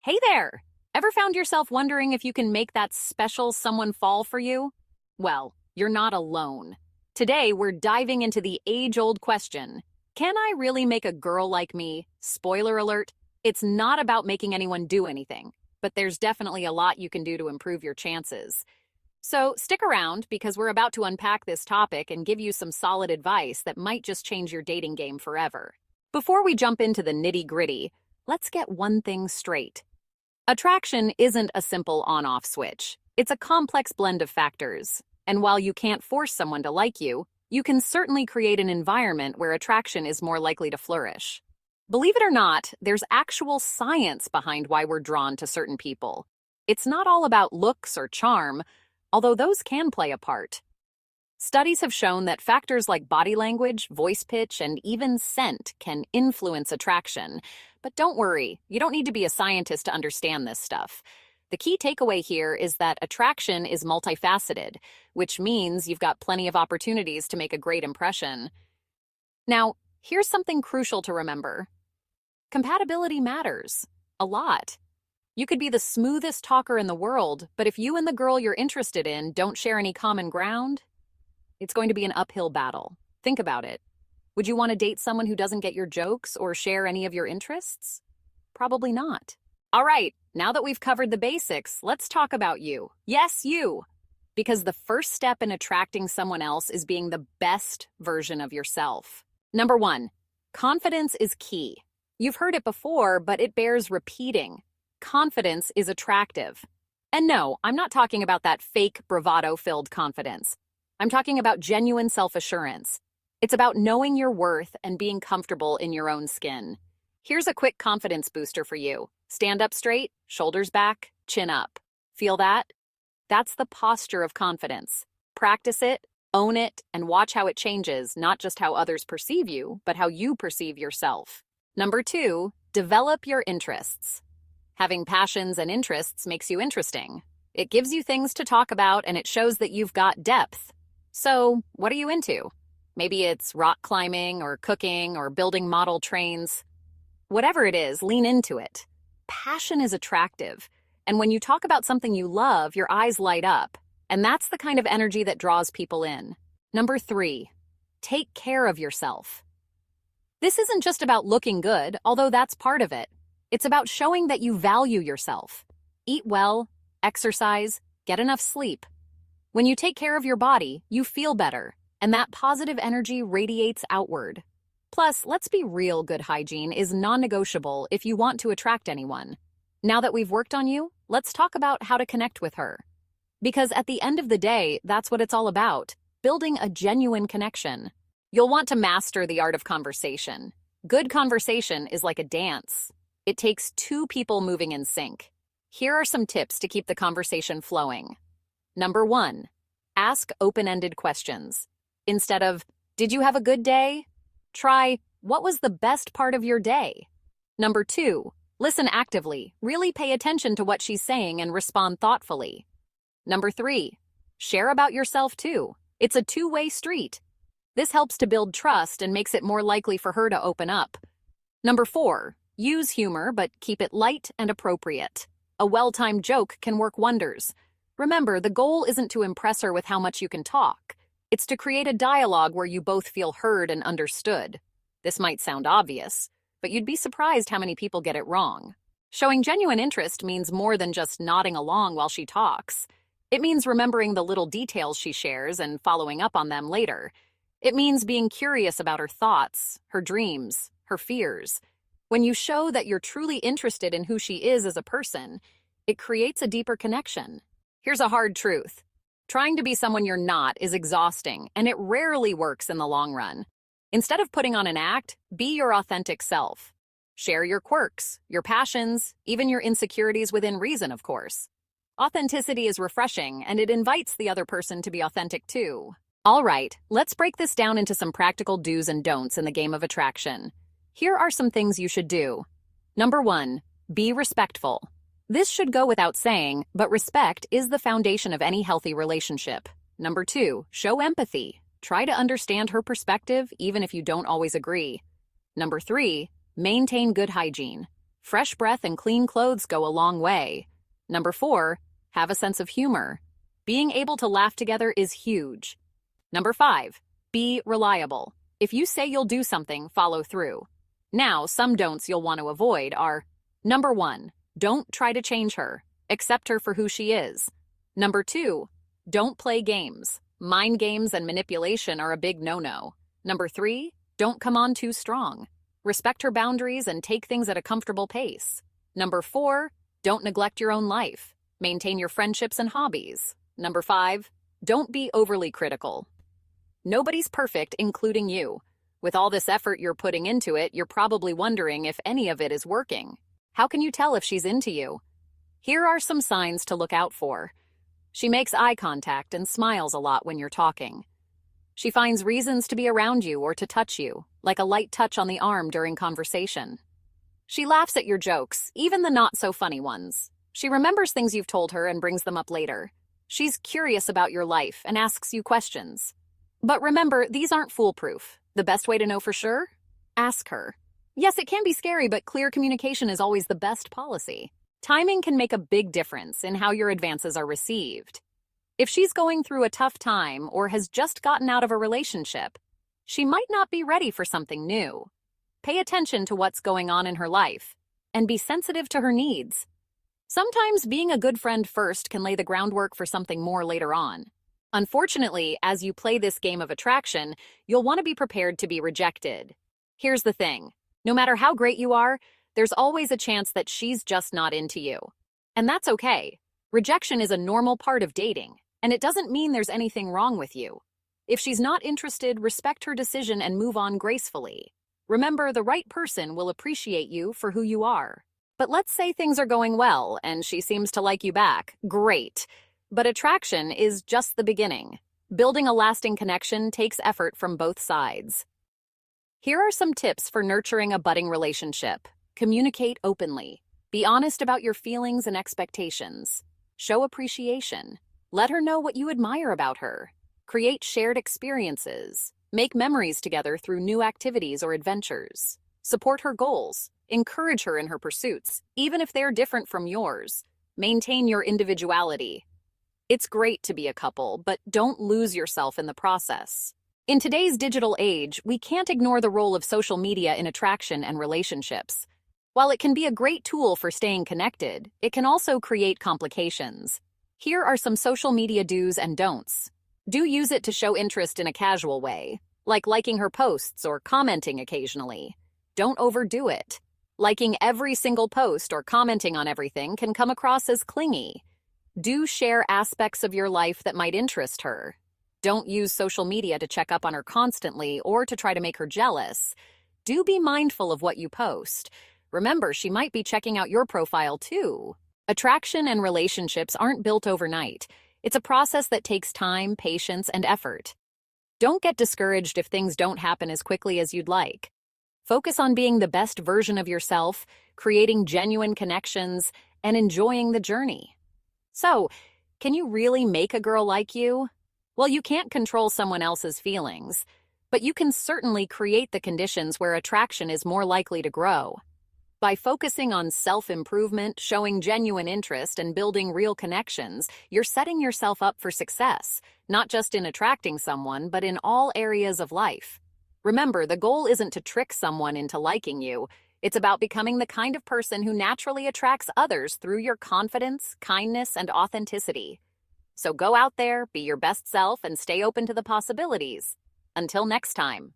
Hey there! Ever found yourself wondering if you can make that special someone fall for you? Well, you're not alone. Today, we're diving into the age-old question, can I really make a girl like me? Spoiler alert, it's not about making anyone do anything, but there's definitely a lot you can do to improve your chances. So stick around because we're about to unpack this topic and give you some solid advice that might just change your dating game forever. Before we jump into the nitty-gritty, let's get one thing straight. Attraction isn't a simple on-off switch. It's a complex blend of factors. And while you can't force someone to like you, you can certainly create an environment where attraction is more likely to flourish. Believe it or not, there's actual science behind why we're drawn to certain people. It's not all about looks or charm, although those can play a part. Studies have shown that factors like body language, voice pitch, and even scent can influence attraction. But don't worry, you don't need to be a scientist to understand this stuff. The key takeaway here is that attraction is multifaceted, which means you've got plenty of opportunities to make a great impression. Now, here's something crucial to remember. Compatibility matters a lot. You could be the smoothest talker in the world, but if you and the girl you're interested in don't share any common ground, it's going to be an uphill battle. Think about it. Would you want to date someone who doesn't get your jokes or share any of your interests? Probably not. All right, now that we've covered the basics, let's talk about you. Yes, you. Because the first step in attracting someone else is being the best version of yourself. Number 1, confidence is key. You've heard it before, but it bears repeating. Confidence is attractive. And no, I'm not talking about that fake bravado-filled confidence. I'm talking about genuine self-assurance. It's about knowing your worth and being comfortable in your own skin. Here's a quick confidence booster for you. Stand up straight, shoulders back, chin up. Feel that? That's the posture of confidence. Practice it, own it, and watch how it changes, not just how others perceive you, but how you perceive yourself. Number 2, develop your interests. Having passions and interests makes you interesting. It gives you things to talk about, and it shows that you've got depth. So, what are you into? Maybe it's rock climbing or cooking or building model trains. Whatever it is, lean into it. Passion is attractive. And when you talk about something you love, your eyes light up. And that's the kind of energy that draws people in. Number 3, take care of yourself. This isn't just about looking good, although that's part of it. It's about showing that you value yourself. Eat well, exercise, get enough sleep. When you take care of your body, you feel better. And that positive energy radiates outward. Plus, let's be real, good hygiene is non-negotiable if you want to attract anyone. Now that we've worked on you, let's talk about how to connect with her. Because at the end of the day, that's what it's all about, building a genuine connection. You'll want to master the art of conversation. Good conversation is like a dance. It takes 2 people moving in sync. Here are some tips to keep the conversation flowing. Number 1, ask open-ended questions. Instead of, did you have a good day? Try, what was the best part of your day? Number 2, listen actively. Really pay attention to what she's saying and respond thoughtfully. Number 3, share about yourself too. It's a 2-way street. This helps to build trust and makes it more likely for her to open up. Number 4, use humor, but keep it light and appropriate. A well-timed joke can work wonders. Remember, the goal isn't to impress her with how much you can talk. It's to create a dialogue where you both feel heard and understood. This might sound obvious, but you'd be surprised how many people get it wrong. Showing genuine interest means more than just nodding along while she talks. It means remembering the little details she shares and following up on them later. It means being curious about her thoughts, her dreams, her fears. When you show that you're truly interested in who she is as a person, it creates a deeper connection. Here's a hard truth. Trying to be someone you're not is exhausting, and it rarely works in the long run. Instead of putting on an act, be your authentic self. Share your quirks, your passions, even your insecurities within reason, of course. Authenticity is refreshing, and it invites the other person to be authentic too. All right, let's break this down into some practical do's and don'ts in the game of attraction. Here are some things you should do. Number 1, be respectful. This should go without saying, but respect is the foundation of any healthy relationship. Number 2, show empathy. Try to understand her perspective, even if you don't always agree. Number 3, maintain good hygiene. Fresh breath and clean clothes go a long way. Number 4, have a sense of humor. Being able to laugh together is huge. Number 5, be reliable. If you say you'll do something, follow through. Now, some don'ts you'll want to avoid are: number 1, don't try to change her. Accept her for who she is. Number 2, don't play games. Mind games and manipulation are a big no-no. Number 3, don't come on too strong. Respect her boundaries and take things at a comfortable pace. Number 4, don't neglect your own life. Maintain your friendships and hobbies. Number 5, don't be overly critical. Nobody's perfect, including you. With all this effort you're putting into it, you're probably wondering if any of it is working. How can you tell if she's into you? Here are some signs to look out for. She makes eye contact and smiles a lot when you're talking. She finds reasons to be around you or to touch you, like a light touch on the arm during conversation. She laughs at your jokes, even the not-so-funny ones. She remembers things you've told her and brings them up later. She's curious about your life and asks you questions. But remember, these aren't foolproof. The best way to know for sure? Ask her. Yes, it can be scary, but clear communication is always the best policy. Timing can make a big difference in how your advances are received. If she's going through a tough time or has just gotten out of a relationship, she might not be ready for something new. Pay attention to what's going on in her life and be sensitive to her needs. Sometimes being a good friend first can lay the groundwork for something more later on. Unfortunately, as you play this game of attraction, you'll want to be prepared to be rejected. Here's the thing. No matter how great you are, there's always a chance that she's just not into you. And that's okay. Rejection is a normal part of dating, and it doesn't mean there's anything wrong with you. If she's not interested, respect her decision and move on gracefully. Remember, the right person will appreciate you for who you are. But let's say things are going well and she seems to like you back. Great. But attraction is just the beginning. Building a lasting connection takes effort from both sides. Here are some tips for nurturing a budding relationship. Communicate openly. Be honest about your feelings and expectations. Show appreciation. Let her know what you admire about her. Create shared experiences. Make memories together through new activities or adventures. Support her goals. Encourage her in her pursuits, even if they're different from yours. Maintain your individuality. It's great to be a couple, but don't lose yourself in the process. In today's digital age, we can't ignore the role of social media in attraction and relationships. While it can be a great tool for staying connected, it can also create complications. Here are some social media do's and don'ts. Do use it to show interest in a casual way, like liking her posts or commenting occasionally. Don't overdo it. Liking every single post or commenting on everything can come across as clingy. Do share aspects of your life that might interest her. Don't use social media to check up on her constantly or to try to make her jealous. Do be mindful of what you post. Remember, she might be checking out your profile too. Attraction and relationships aren't built overnight. It's a process that takes time, patience, and effort. Don't get discouraged if things don't happen as quickly as you'd like. Focus on being the best version of yourself, creating genuine connections, and enjoying the journey. So, can you really make a girl like you? Well, you can't control someone else's feelings, but you can certainly create the conditions where attraction is more likely to grow. By focusing on self-improvement, showing genuine interest, and building real connections, you're setting yourself up for success, not just in attracting someone, but in all areas of life. Remember, the goal isn't to trick someone into liking you. It's about becoming the kind of person who naturally attracts others through your confidence, kindness, and authenticity. So go out there, be your best self, and stay open to the possibilities. Until next time.